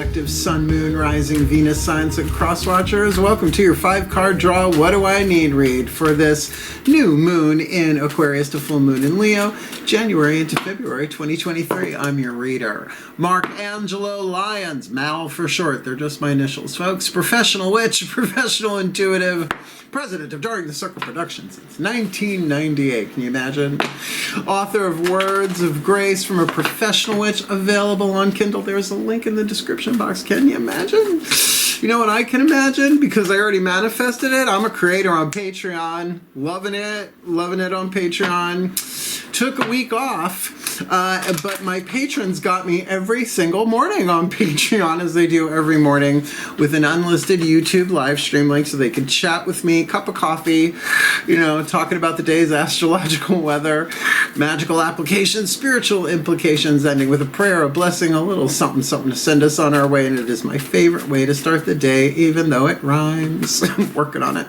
Collective Sun, Moon, Rising, Venus signs and crosswatchers. Welcome to your 5-card draw What Do I Need read for this new moon in Aquarius to full moon in Leo, January into February 2023. I'm your reader, Mark Angelo Lyons, Mal for short. They're just my initials, folks. Professional witch, professional intuitive, president of During the Circle Productions since 1998. Can you imagine? Author of Words of Grace from a Professional Witch, available on Kindle. There's a link in the description box. Can you imagine? You know what I can imagine? Because I already manifested it. I'm a creator on Patreon. Loving it on Patreon. Took a week off, but my patrons got me every single morning on Patreon, as they do every morning, with an unlisted YouTube live stream link so they can chat with me, cup of coffee, you know, talking about the day's astrological weather, magical applications, spiritual implications, ending with a prayer, a blessing, a little something to send us on our way. And it is my favorite way to start the day, even though it rhymes. I'm working on it.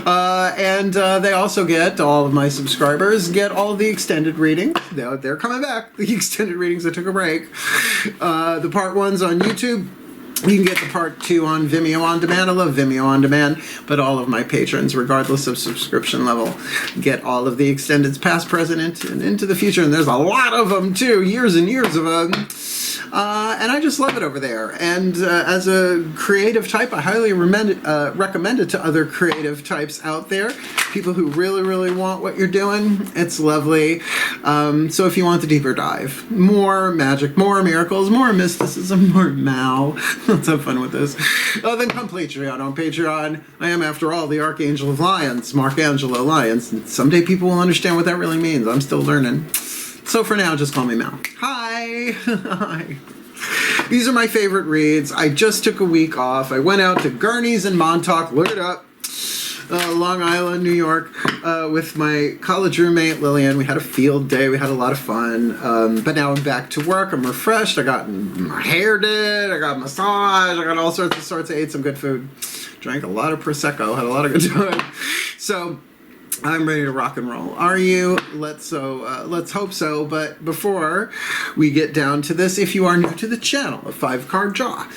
And they also get, all of my subscribers get all of the extended reading. They're coming back. The extended readings, I took a break. The part 1's on YouTube. You can get the part 2 on Vimeo On Demand. I love Vimeo On Demand, but all of my patrons, regardless of subscription level, get all of the extendeds past, present, and into the future. And there's a lot of them, too. Years and years of them. And I just love it over there. And as a creative type, I highly recommend it to other creative types out there. People who really, really want what you're doing. It's lovely. So if you want the deeper dive, more magic, more miracles, more mysticism, more Mao. Let's have fun with this. Then come Patreon. On Patreon, I am, after all, the Archangel of Lyons, Mark Angelo Lyons. And someday people will understand what that really means. I'm still learning. So for now, just call me Mal. Hi. Hi. These are my favorite reads. I just took a week off. I went out to Gurney's in Montauk. Look it up. Long Island, New York, with my college roommate, Lillian. We had a field day. We had a lot of fun. But now I'm back to work. I'm refreshed. I got my hair did. I got massage. I got all sorts of sorts. I ate some good food. Drank a lot of Prosecco. Had a lot of good time. So I'm ready to rock and roll. Are you? Let's hope so. But before we get down to this, if you are new to the channel, a 5-card draw,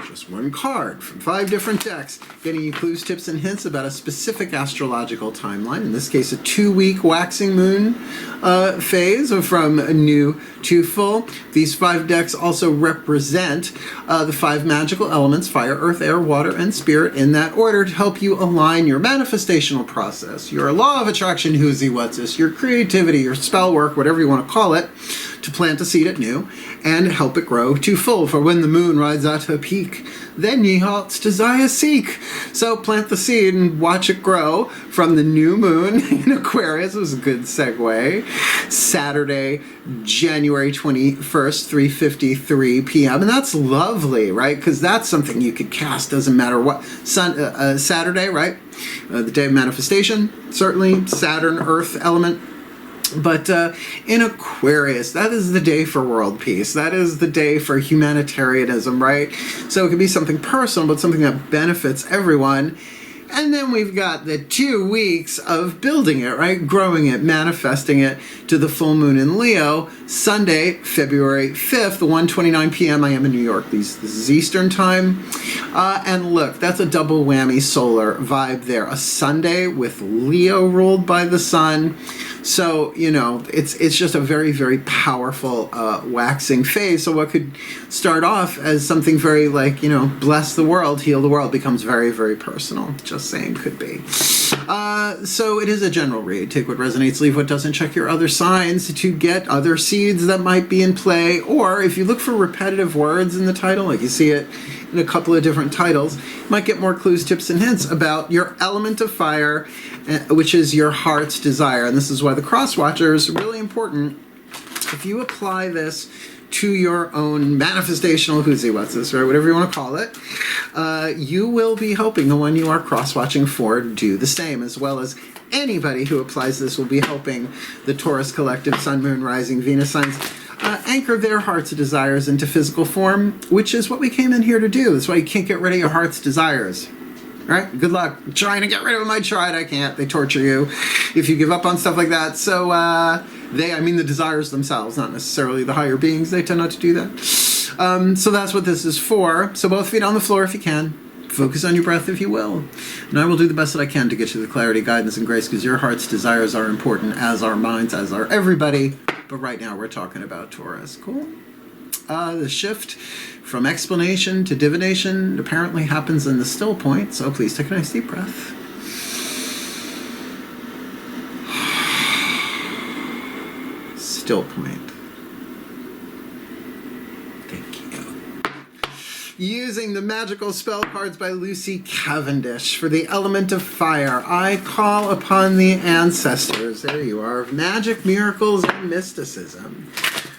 just one card from 5 different decks, getting you clues, tips, and hints about a specific astrological timeline. In this case, a 2-week waxing moon phase from new to full. These 5 decks also represent the 5 magical elements: fire, earth, air, water, and spirit, in that order, to help you align your manifestational process, your law of attraction, who's-y, what's-this, your creativity, your spell work, whatever you want to call it, to plant a seed at new and help it grow to full. For when the moon rides at her peak, then ye heart's desire seek. So plant the seed and watch it grow from the new moon in Aquarius. It was a good segue. Saturday, January 21st, 3:53 p.m. And that's lovely, right? Because that's something you could cast, doesn't matter what. Saturday, right? The day of manifestation, certainly. Saturn, earth element. But in Aquarius, that is the day for world peace. That is the day for humanitarianism, right? So it could be something personal, but something that benefits everyone. And then we've got the 2 weeks of building it, right? Growing it, manifesting it to the full moon in Leo, Sunday, February 5th, 1:29 p.m. I am in New York. This is Eastern time. And look, that's a double whammy solar vibe there. A Sunday with Leo ruled by the sun. So, you know, it's just a very, very powerful waxing phase. So what could start off as something very like, you know, bless the world, heal the world, becomes very, very personal. Just saying, could be. So it is a general read. Take what resonates, leave what doesn't. Check your other signs to get other seeds that might be in play. Or if you look for repetitive words in the title, like you see it in a couple of different titles, you might get more clues, tips, and hints about your element of fire, which is your heart's desire. And this is why the cross watcher is really important. If you apply this to your own manifestational who's-y, what's-this, right, whatever you want to call it, you will be helping the one you are cross-watching for do the same, as well as anybody who applies this will be helping the Taurus Collective Sun, Moon, Rising, Venus signs anchor their heart's desires into physical form, which is what we came in here to do. That's why you can't get rid of your heart's desires. Right? Good luck trying to get rid of them. I tried. I can't. They torture you if you give up on stuff like that. So I mean the desires themselves, not necessarily the higher beings. They tend not to do that. So that's what this is for. So both feet on the floor if you can. Focus on your breath if you will. And I will do the best that I can to get you the clarity, guidance, and grace, because your heart's desires are important, as are mine, as are everybody. But right now we're talking about Taurus. Cool? The shift from explanation to divination apparently happens in the still point. So please take a nice deep breath. Still point. Using the magical spell cards by Lucy Cavendish for the element of fire, I call upon the ancestors, there you are, of magic, miracles, and mysticism.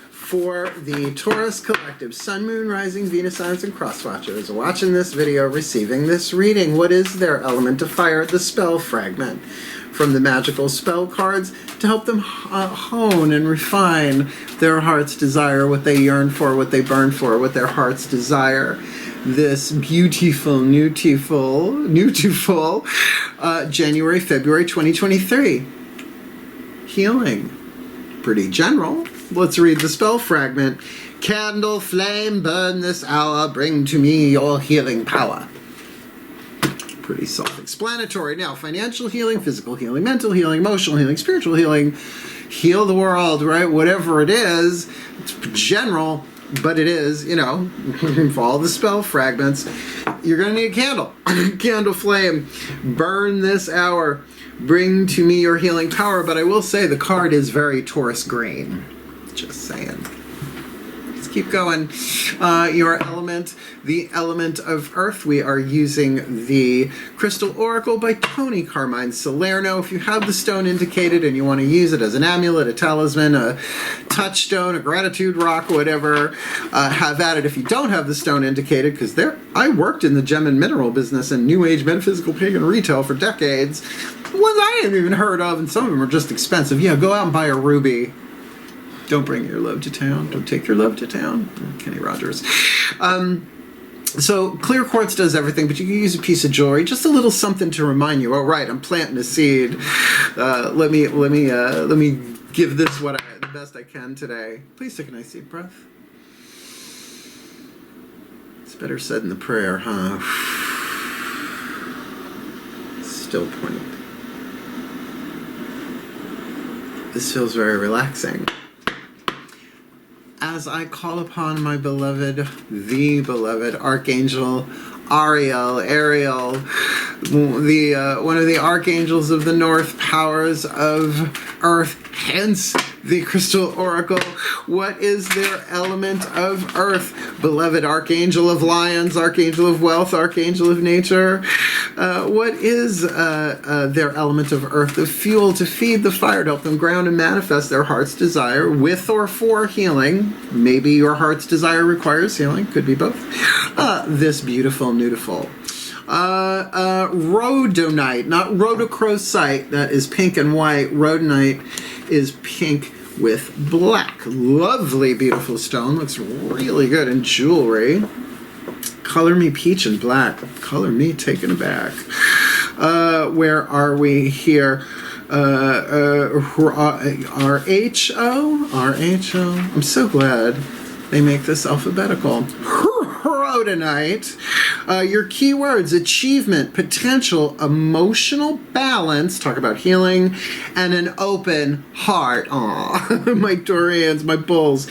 For the Taurus Collective, Sun, Moon, Rising, Venus signs, and cross watchers watching this video, receiving this reading, what is their element of fire? The spell fragment from the magical spell cards to help them hone and refine their heart's desire, what they yearn for, what they burn for, what their heart's desire. This beautiful, January, February 2023. Healing. Pretty general. Let's read the spell fragment. Candle, flame, burn this hour, bring to me your healing power. Pretty self-explanatory. Now, financial healing, physical healing, mental healing, emotional healing, spiritual healing, heal the world, right? Whatever it is, it's general, but it is, you know, all the spell fragments. You're going to need a candle. Candle flame, burn this hour, bring to me your healing power. But I will say the card is very Taurus green. Just saying. Keep going. Your element, the element of earth. We are using the Crystal Oracle by Tony Carmine Salerno. If you have the stone indicated and you want to use it as an amulet, a talisman, a touchstone, a gratitude rock, whatever, have at it. If you don't have the stone indicated, because I worked in the gem and mineral business and New Age metaphysical pagan retail for decades. Ones I haven't even heard of, and some of them are just expensive. Yeah, go out and buy a ruby. Don't bring your love to town. Don't take your love to town. Kenny Rogers. So clear quartz does everything, but you can use a piece of jewelry, just a little something to remind you. Oh, right, I'm planting a seed. Let me give this the best I can today. Please take a nice deep breath. It's better said in the prayer, huh? Still point. This feels very relaxing. As I call upon my beloved, the beloved Archangel Ariel, one of the archangels of the north, powers of earth, hence the Crystal Oracle. What is their element of earth? Beloved Archangel of Lyons, Archangel of wealth, Archangel of nature. What is their element of earth? The fuel to feed the fire, to help them ground and manifest their heart's desire with or for healing. Maybe your heart's desire requires healing. Could be both. This beautiful, beautiful. Rhodonite, not rhodochrosite, that is pink and white. Rhodonite is pink with black. Lovely, beautiful stone. Looks really good in jewelry. Color me peach and black. Color me taken aback. Where are we here? R-H-O? I'm so glad they make this alphabetical. Rhodonite. Your keywords: achievement, potential, emotional balance, talk about healing, and an open heart. Aw, my Dorians, my bulls.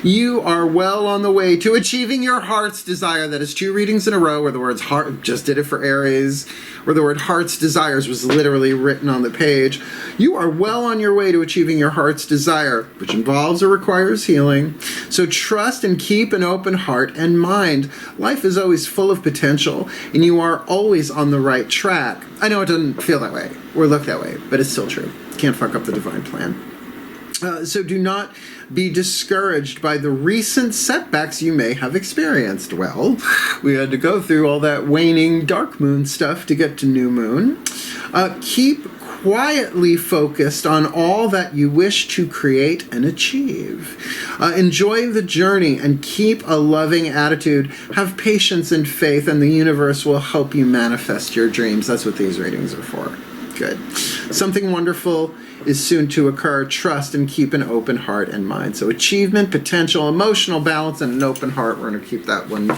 You are well on the way to achieving your heart's desire. That is 2 readings in a row where the words heart, just did it for Aries, where the word heart's desires was literally written on the page. You are well on your way to achieving your heart's desire, which involves or requires healing. So trust and keep an open heart and mind. Life is always full of potential, and you are always on the right track. I know it doesn't feel that way or look that way, but it's still true. Can't fuck up the divine plan. So do not be discouraged by the recent setbacks you may have experienced. Well, we had to go through all that waning dark moon stuff to get to new moon. Keep quietly focused on all that you wish to create and achieve. Enjoy the journey and keep a loving attitude. Have patience and faith, and the universe will help you manifest your dreams. That's what these readings are for. Good. Something wonderful is soon to occur. Trust and keep an open heart and mind. So achievement, potential, emotional balance, and an open heart. We're going to keep that one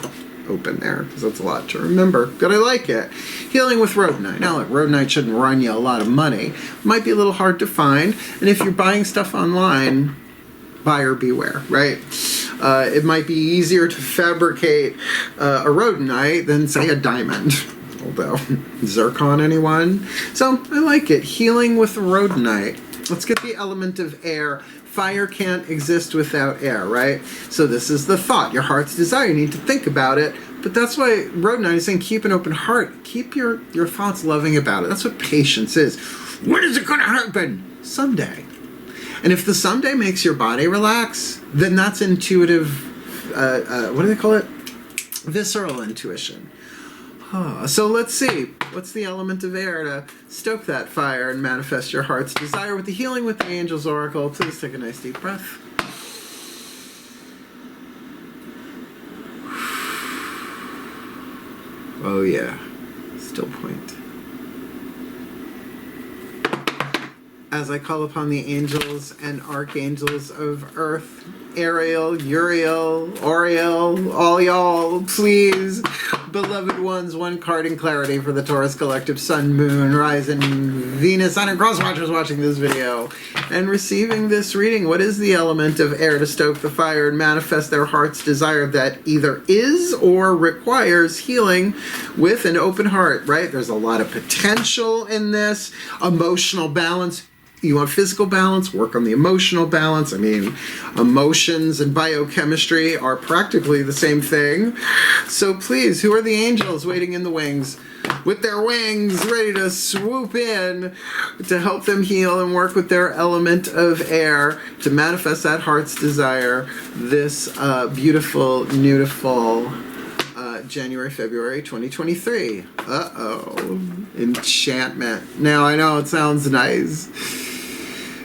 open there because that's a lot to remember, but I like it. Healing with Rhodonite. Now look, Rhodonite shouldn't run you a lot of money. Might be a little hard to find, and if you're buying stuff online, buyer beware, right? It might be easier to fabricate a Rhodonite than, say, a diamond. Although, zircon, anyone? So, I like it. Healing with Rhodonite. Let's get the element of air. Fire can't exist without air, right? So this is the thought, your heart's desire. You need to think about it. But that's why Rhodonite is saying keep an open heart. Keep your thoughts loving about it. That's what patience is. When is it going to happen? Someday. And if the someday makes your body relax, then that's intuitive, what do they call it? Visceral intuition. So let's see. What's the element of air to stoke that fire and manifest your heart's desire with the healing with the Angel's Oracle? Please take a nice deep breath. Oh yeah. Still point. As I call upon the angels and archangels of earth, Ariel, Uriel, Oriel, all y'all, please, beloved ones, one card in clarity for the Taurus Collective Sun, Moon, Rising, Venus, Sun, and Cross Watchers watching this video and receiving this reading. What is the element of air to stoke the fire and manifest their heart's desire that either is or requires healing with an open heart, right? There's a lot of potential in this. Emotional balance. You want physical balance, work on the emotional balance. I mean, emotions and biochemistry are practically the same thing. So please, who are the angels waiting in the wings? With their wings ready to swoop in to help them heal and work with their element of air to manifest that heart's desire this beautiful, beautiful January, February 2023. Uh-oh. Enchantment. Now, I know it sounds nice,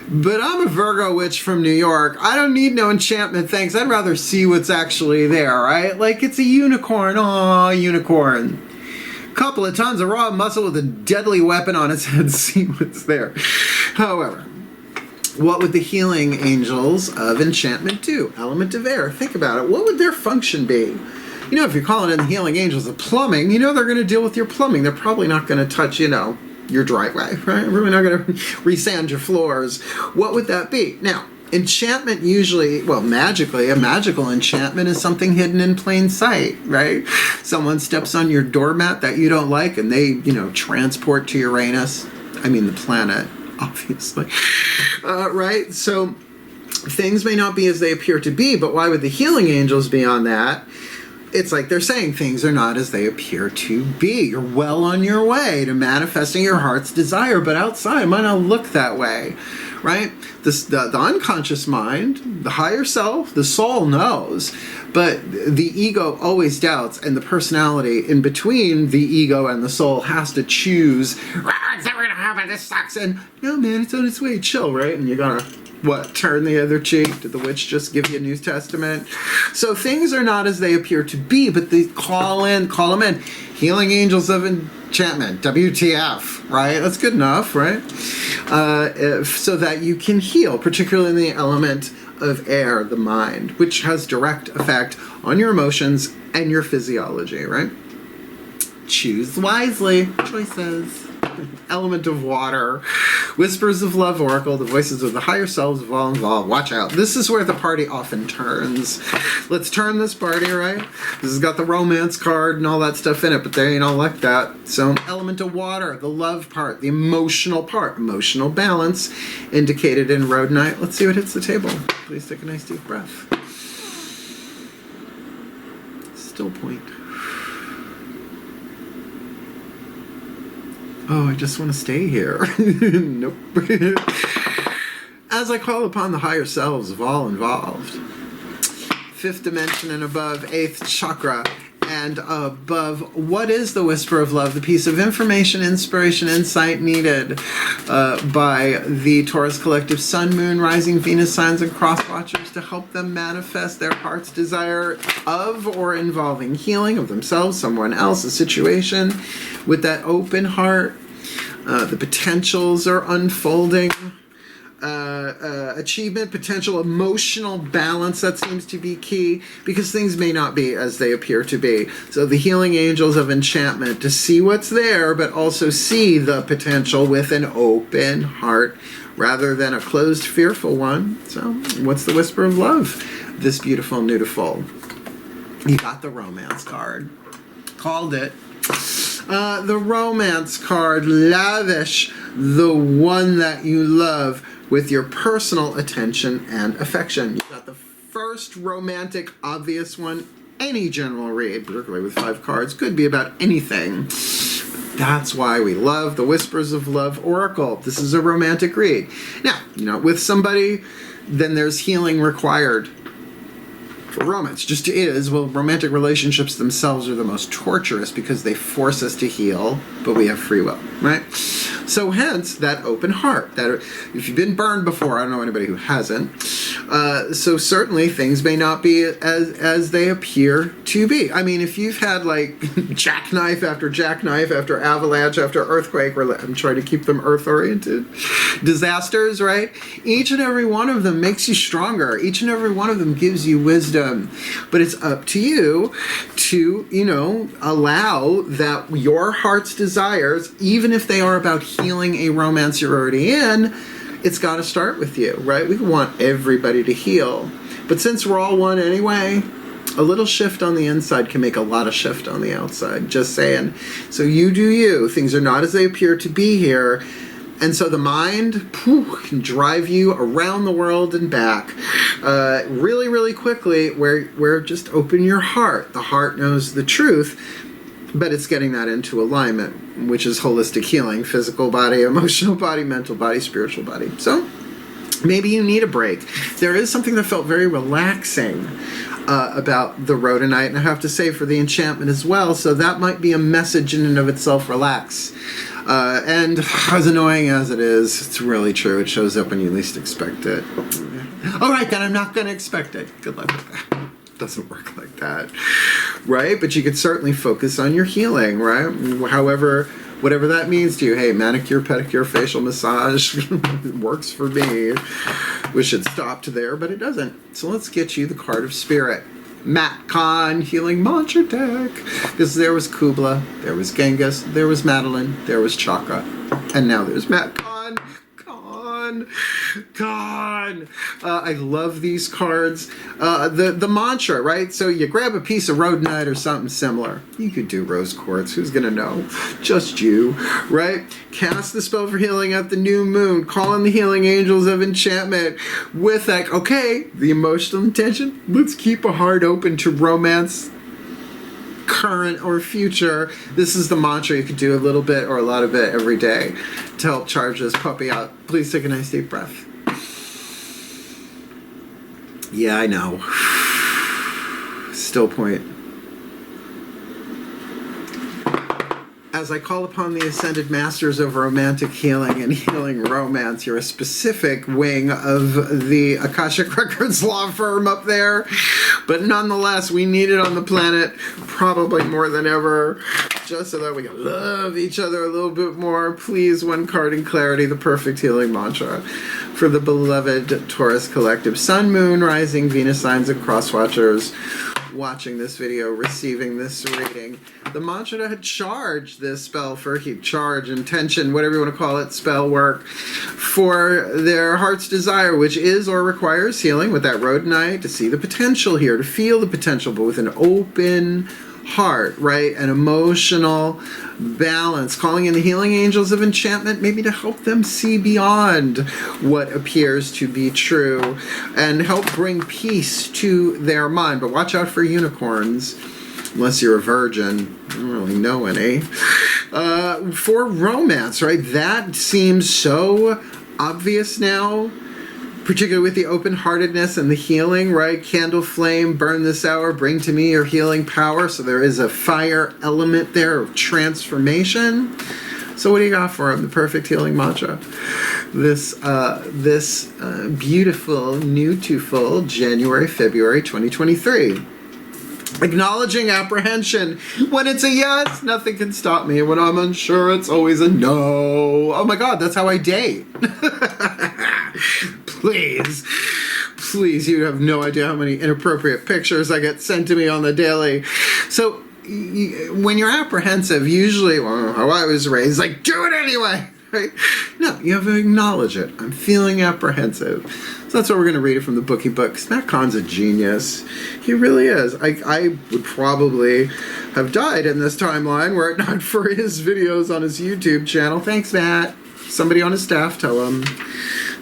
but I'm a Virgo witch from New York. I don't need no enchantment, thanks. I'd rather see what's actually there, right? Like, it's a unicorn. Aw, unicorn. Couple of tons of raw muscle with a deadly weapon on its head. See what's there. However, what would the healing angels of enchantment do? Element of air. Think about it. What would their function be? You know, if you're calling in the healing angels of plumbing, you know they're going to deal with your plumbing. They're probably not going to touch, you know, your driveway, right? They're really not going to resand your floors. What would that be? Now, enchantment usually, well, magically, a magical enchantment is something hidden in plain sight, right? Someone steps on your doormat that you don't like and they, you know, transport to Uranus. I mean, the planet, obviously. Right? So things may not be as they appear to be, but why would the healing angels be on that? It's like they're saying things are not as they appear to be. You're well on your way to manifesting your heart's desire, but outside it might not look that way, right? The unconscious mind, the higher self, the soul knows, but the ego always doubts, and the personality in between the ego and the soul has to choose, it's never gonna happen, this sucks, and no man, it's on its way, chill, right? And you gotta, what, turn the other cheek? Did the witch just give you a New Testament? So things are not as they appear to be, but they call them in. Healing angels of enchantment, WTF, right? That's good enough, right? So that you can heal, particularly in the element of air, the mind, which has direct effect on your emotions and your physiology, right? Choose wisely. Choices. Element of water. Whispers of love oracle. The voices of the higher selves of all involved. Watch out. This is where the party often turns. Let's turn this party, right? This has got the romance card and all that stuff in it, but they ain't all like that. So, element of water. The love part. The emotional part. Emotional balance. Indicated in Rhodonite. Let's see what hits the table. Please take a nice deep breath. Still point. Oh, I just want to stay here. Nope. As I call upon the higher selves of all involved, 5th dimension and above, 8th chakra and above, what is the whisper of love? The piece of information, inspiration, insight needed by the Taurus Collective Sun, Moon, Rising, Venus signs, and cross watchers to help them manifest their heart's desire of or involving healing of themselves, someone else, a situation, with that open heart. The potentials are unfolding. Achievement, potential, emotional balance, that seems to be key, because things may not be as they appear to be. So the healing angels of enchantment, to see what's there, but also see the potential with an open heart rather than a closed, fearful one. So what's the whisper of love? This beautiful, beautiful. You got the romance card. Called it. The romance card, lavish the one that you love with your personal attention and affection. You got the first romantic, obvious one. Any general read, particularly with 5 cards, could be about anything. That's why we love the Whispers of Love Oracle. This is a romantic read. Now, you're not with somebody, then there's healing required. For romance, just is. Well, romantic relationships themselves are the most torturous because they force us to heal, but we have free will, right? So hence, that open heart. That if you've been burned before, I don't know anybody who hasn't, so certainly things may not be as they appear to be. I mean, if you've had like jackknife after avalanche after earthquake, I'm trying to keep them earth-oriented, disasters, right? Each and every one of them makes you stronger. Each and every one of them gives you wisdom. But it's up to you to, allow that your heart's desires, even if they are about healing a romance you're already in, it's got to start with you, right? We want everybody to heal. But since we're all one anyway, a little shift on the inside can make a lot of shift on the outside. Just saying. So you do you. Things are not as they appear to be here. And so the mind can drive you around the world and back really, really quickly, where just open your heart. The heart knows the truth, but it's getting that into alignment, which is holistic healing: physical body, emotional body, mental body, spiritual body. So maybe you need a break. There is something that felt very relaxing about the Rhodonite, and I have to say for the enchantment as well, so that might be a message in and of itself: relax. And as annoying as it is, it's really true. It shows up when you least expect it. All right, then I'm not going to expect it. Good luck with that. Doesn't work like that, right? But you could certainly focus on your healing, right? However, whatever that means to you. Hey, manicure, pedicure, facial massage, it works for me. Wish it stopped there, but it doesn't. So let's get you the card of spirit. Matt Khan Healing Mantra deck. Because there was Kubla, there was Genghis, there was Madeline, there was Chakra, and now there's Matt Khan. I love these cards. The mantra, right? So you grab a piece of Rhodonite or something similar. You could do rose quartz. Who's gonna know? Just you, right? Cast the spell for healing at the new moon. Call in the healing angels of enchantment with that. Okay, the emotional intention. Let's keep a heart open to romance, current or future. This is the mantra. You could do a little bit or a lot of it every day to help charge this puppy out. Please take a nice deep breath. Yeah, I know. Still point. As I call upon the Ascended Masters of Romantic Healing and Healing Romance, you're a specific wing of the Akashic Records law firm up there. But nonetheless, we need it on the planet probably more than ever, just so that we can love each other a little bit more. Please, one card in clarity, the perfect healing mantra for the beloved Taurus Collective. Sun, Moon, Rising, Venus signs, and cross watchers watching this video, receiving this reading. The mantra to charge this spell for charge, intention, whatever you want to call it, spell work for their heart's desire, which is or requires healing with that Rhodonite, to see the potential here, to feel the potential, but with an open heart, right? An emotional balance. Calling in the healing angels of enchantment, maybe to help them see beyond what appears to be true and help bring peace to their mind. But watch out for unicorns, unless you're a virgin. I don't really know any. For romance, right? That seems so obvious now, particularly with the open-heartedness and the healing, right? Candle flame, burn this hour, bring to me your healing power. So there is a fire element there of transformation. So what do you got for him? The perfect healing mantra. This beautiful, new to full January, February 2023. Acknowledging apprehension. When it's a yes, nothing can stop me. When I'm unsure, it's always a no. Oh my God, that's how I date. Please, you have no idea how many inappropriate pictures I get sent to me on the daily. So when you're apprehensive, usually, well, how I was raised, like, do it anyway. Right? No, you have to acknowledge it. I'm feeling apprehensive. So that's what we're going to read it from the Bookie Book. Matt Kahn's a genius. He really is. I would probably have died in this timeline were it not for his videos on his YouTube channel. Thanks, Matt. Somebody on his staff tell him.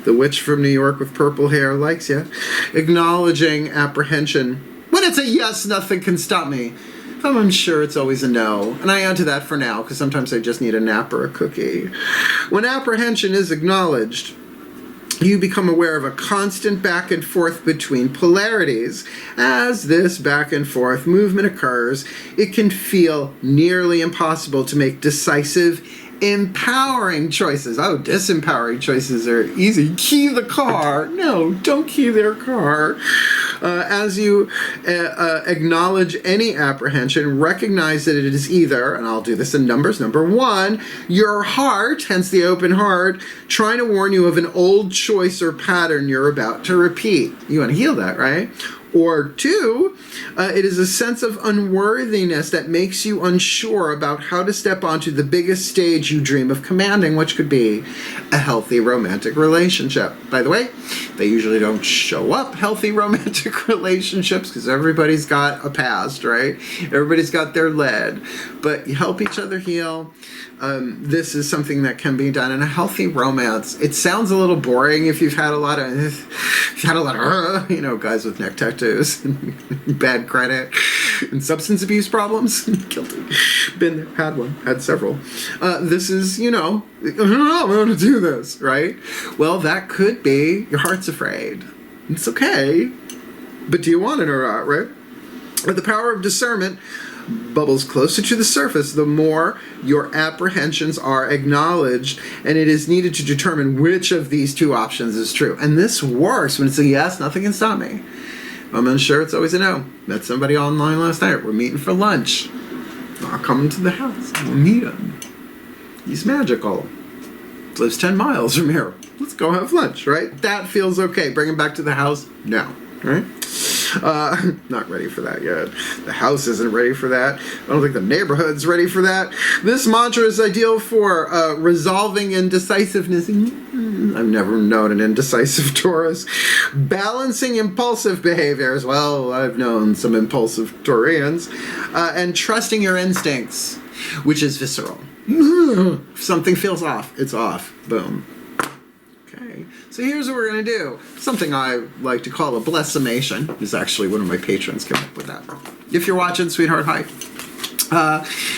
The witch from New York with purple hair likes you. Acknowledging apprehension. When it's a yes, nothing can stop me. If I'm unsure, it's always a no. And I add to that for now, because sometimes I just need a nap or a cookie. When apprehension is acknowledged, you become aware of a constant back and forth between polarities. As this back and forth movement occurs, it can feel nearly impossible to make decisive, empowering choices. Oh, disempowering choices are easy. Key the car. No, don't key their car. As you acknowledge any apprehension, recognize that it is either, and I'll do this in numbers, number one, your heart, hence the open heart, trying to warn you of an old choice or pattern you're about to repeat. You want to heal that, right? Or two, it is a sense of unworthiness that makes you unsure about how to step onto the biggest stage you dream of commanding, which could be a healthy romantic relationship. By the way, they usually don't show up healthy romantic relationships because everybody's got a past, right? Everybody's got their lead. But you help each other heal. This is something that can be done in a healthy romance. It sounds a little boring if you've had a lot of, guys with neck tattoos, bad credit, and substance abuse problems. Guilty. Been there, had one, had several. This is, I don't know, I'm going to do this, right? Well, that could be your heart's afraid. It's okay, but do you want it or not, right? With the power of discernment bubbles closer to the surface, the more your apprehensions are acknowledged, and it is needed to determine which of these two options is true. And this works when it's a yes, nothing can stop me. If I'm unsure, it's always a no. Met somebody online last night. We're meeting for lunch. I'll come to the house. We'll meet him. He's magical. Lives 10 miles from here. Let's go have lunch, right? That feels okay. Bring him back to the house? No. Right? Not ready for that yet. The house isn't ready for that. I don't think the neighborhood's ready for that. This mantra is ideal for resolving indecisiveness. I've never known an indecisive Taurus. Balancing impulsive behaviors. Well, I've known some impulsive Taurians. And trusting your instincts, which is visceral. If something feels off, it's off. Boom. Okay, so here's what we're going to do. Something I like to call a blessimation. Is actually one of my patrons came up with that. If you're watching, sweetheart, hi.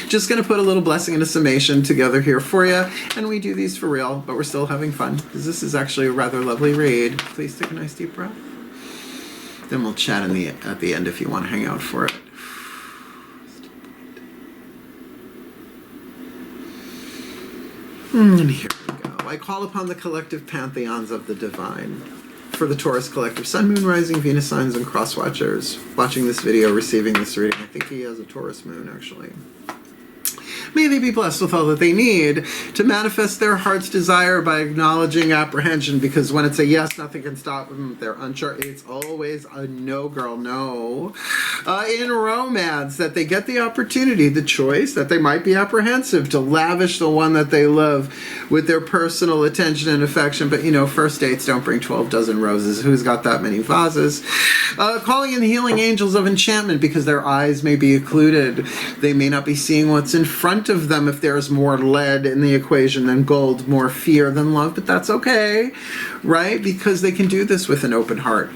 Just going to put a little blessing and a summation together here for you. And we do these for real, but we're still having fun. Because this is actually a rather lovely read. Please take a nice deep breath. Then we'll chat at the end if you want to hang out for it. And here we go. I call upon the collective pantheons of the divine. For the Taurus collective, Sun, Moon, Rising, Venus signs, and cross watchers watching this video, receiving this reading. I think he has a Taurus moon, actually. May they be blessed with all that they need to manifest their heart's desire by acknowledging apprehension, because when it's a yes, nothing can stop them. If they're unsure, it's always a no, girl, no. In romance, that they get the opportunity, the choice, that they might be apprehensive to lavish the one that they love with their personal attention and affection. But, first dates don't bring 12 dozen roses. Who's got that many vases? Calling in the healing angels of enchantment, because their eyes may be occluded. They may not be seeing what's in front of them if there's more lead in the equation than gold, more fear than love, but that's okay, right? Because they can do this with an open heart.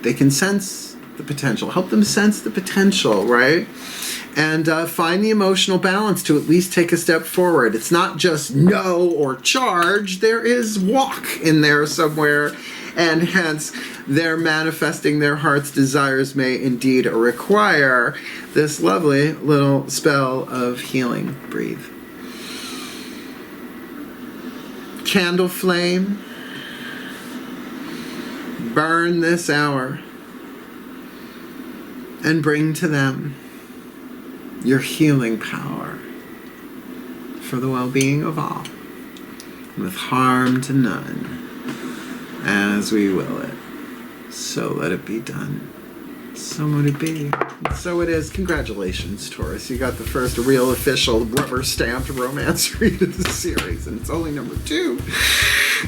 They can sense the potential. Help them sense the potential, right? And find the emotional balance to at least take a step forward. It's not just no or charge. There is walk in there somewhere. And hence, their manifesting their heart's desires may indeed require this lovely little spell of healing. Breathe. Candle flame, burn this hour. and bring to them your healing power for the well-being of all, with harm to none, as we will it. So let it be done. So let it be. And so it is. Congratulations, Taurus. You got the first real official rubber-stamped romance read of the series, and it's only number 2.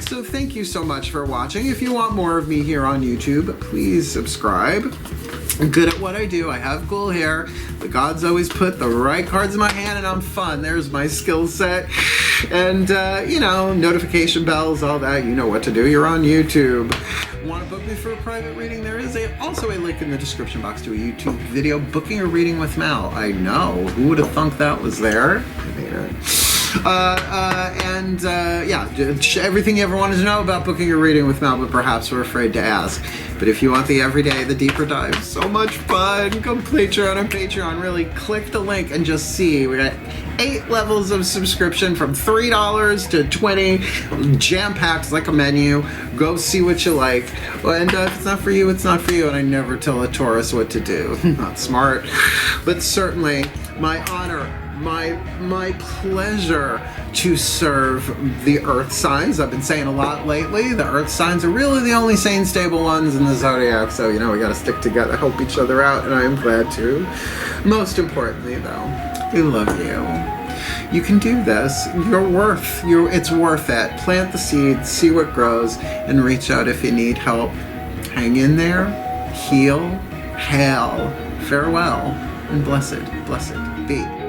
So thank you so much for watching. If you want more of me here on YouTube, please subscribe. I'm good at what I do. I have cool hair. The gods always put the right cards in my hand, and I'm fun. There's my skill set. And, you know, notification bells, all that. You know what to do. You're on YouTube. Want to book me for a private reading? There is also a link in the description box to a YouTube video, Booking a Reading with Mal. I know. Who would have thunk that was there? I made it. Yeah, everything you ever wanted to know about booking a reading with Mal, but perhaps we're afraid to ask. But if you want the everyday, the deeper dive, so much fun, come Patreon on Patreon. Really click the link and just see. We got 8 levels of subscription from $3 to $20, jam-packed like a menu. Go see what you like. And if it's not for you, it's not for you. And I never tell a Taurus what to do. Not smart, but certainly my honor, my pleasure to serve the earth signs. I've been saying a lot lately, the earth signs are really the only sane, stable ones in the zodiac, so, you know, we gotta stick together, help each other out, and I am glad to. Most importantly, though, we love you. You can do this. It's worth it. Plant the seed, see what grows, and reach out if you need help. Hang in there, heal, hail, farewell, and blessed be.